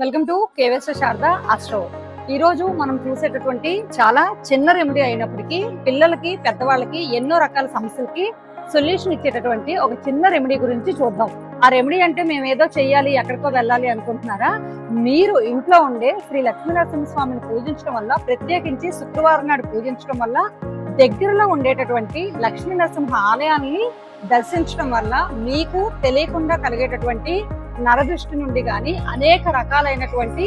Welcome to KVS Sharada astro. ఈ రోజు మనం చూసేటటువంటి చాలా చిన్న రెమెడీ అయినప్పటికీ పిల్లలకి పెద్దవాళ్ళకి ఎన్నో రకాల సమస్యలకి సొల్యూషన్ ఇచ్చేటటువంటి ఒక చిన్న రెమెడీ గురించి చూద్దాం. ఆ రెమెడీ అంటే మేము ఏదో చెయ్యాలి ఎక్కడికో వెళ్ళాలి అనుకుంటున్నారా? మీరు ఇంట్లో ఉండే శ్రీ లక్ష్మీనరసింహస్వామిని పూజించడం వల్ల, ప్రత్యేకించి శుక్రవారం నాడు పూజించడం వల్ల, దగ్గరలో ఉండేటటువంటి లక్ష్మీనరసింహ ఆలయాన్ని దర్శించడం వల్ల మీకు తెలియకుండా కలిగేటటువంటి నరదృష్టి నుండి కానీ అనేక రకాలైనటువంటి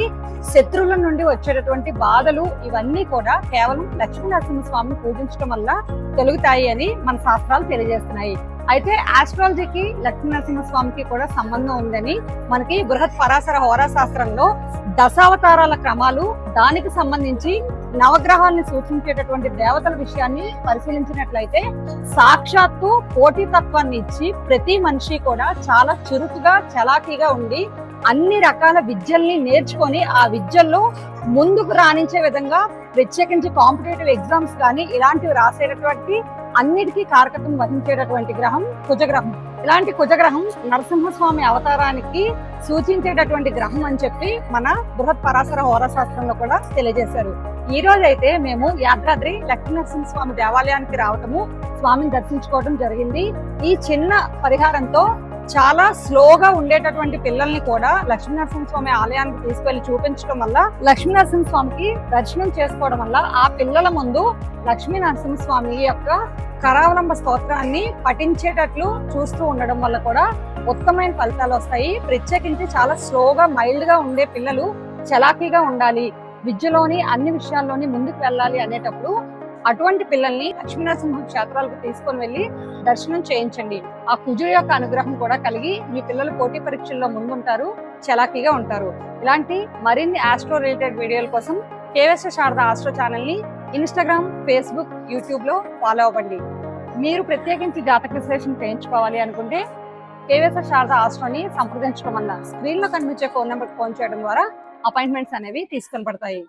శత్రువుల నుండి వచ్చేటటువంటి బాధలు ఇవన్నీ కూడా కేవలం లక్ష్మీనరసింహస్వామిని పూజించడం వల్ల తొలగుతాయి అని మన శాస్త్రాలు తెలియజేస్తున్నాయి. అయితే ఆస్ట్రాలజీకి లక్ష్మీనరసింహస్వామికి కూడా సంబంధం ఉందని మనకి బృహత్ పరాశర హోరా శాస్త్రంలో దశావతారాల క్రమాలు, దానికి సంబంధించి నవగ్రహాలను సూచించేటటువంటి దేవతల విషయాన్ని పరిశీలించినట్లయితే సాక్షాత్తు పోటీతత్వాన్ని ఇచ్చి ప్రతి మనిషి కూడా చాలా చురుకుగా చలాకీగా ఉండి అన్ని రకాల విద్యల్ని నేర్చుకొని ఆ విద్యల్లో ముందుకు రాణించే విధంగా, ప్రత్యేకించి కాంపిటేటివ్ ఎగ్జామ్స్ కానీ ఇలాంటివి రాసేటటువంటి అన్నిటికీ కారకత్వం వహించేటటువంటి గ్రహం కుజగ్రహం. ఇలాంటి కుజగ్రహం నరసింహస్వామి అవతారానికి సూచించేటటువంటి గ్రహం అని చెప్పి మన బృహత్ పరాశర హోరా శాస్త్రంలో కూడా తెలియజేశారు. ఈ రోజు అయితే మేము యాదాద్రి లక్ష్మీనరసింహస్వామి దేవాలయానికి రావటము, స్వామిని దర్శించుకోవడం జరిగింది. ఈ చిన్న పరిహారంతో చాలా స్లోగా ఉండేటటువంటి పిల్లల్ని కూడా లక్ష్మీనరసింహస్వామి ఆలయానికి తీసుకెళ్లి చూపించడం వల్ల, లక్ష్మీనరసింహస్వామికి దర్శనం చేసుకోవడం వల్ల ఆ పిల్లల ముందు లక్ష్మీనరసింహస్వామి యొక్క కరావలంబ స్తోత్రాన్ని పఠించేటట్లు చూస్తూ ఉండడం వల్ల కూడా ఉత్తమమైన ఫలితాలు వస్తాయి. ప్రత్యేకించి చాలా స్లోగా మైల్డ్ గా ఉండే పిల్లలు చలాకీగా ఉండాలి, విద్యలోని అన్ని విషయాల్లోని ముందుకు వెళ్ళాలి అనేటప్పుడు అటువంటి పిల్లల్ని లక్ష్మీనరసింహ క్షేత్రాలకు తీసుకొని వెళ్ళి దర్శనం చేయించండి. ఆ కుజుడు యొక్క అనుగ్రహం కూడా కలిగి మీ పిల్లలు పోటీ పరీక్షల్లో ముందుంటారు, చలాకీగా ఉంటారు. ఇలాంటి మరిన్ని ఆస్ట్రో రిలేటెడ్ వీడియోల కోసం కేవీఎస్ శారద ఆస్ట్రో ఛానల్ ని ఇన్స్టాగ్రామ్, ఫేస్బుక్, యూట్యూబ్ లో ఫాలో అవ్వండి. మీరు ప్రత్యేకించి జాతక విశ్లేషణ చేయించుకోవాలి అనుకుంటే కేవీఎస్ శారద ఆస్ట్రోని సంప్రదించడం వల్ల స్క్రీన్ లో కనిపించే ఫోన్ నెంబర్ ఫోన్ చేయడం ద్వారా అపాయింట్మెంట్స్ అనేవి తీసుకొని పడతాయి.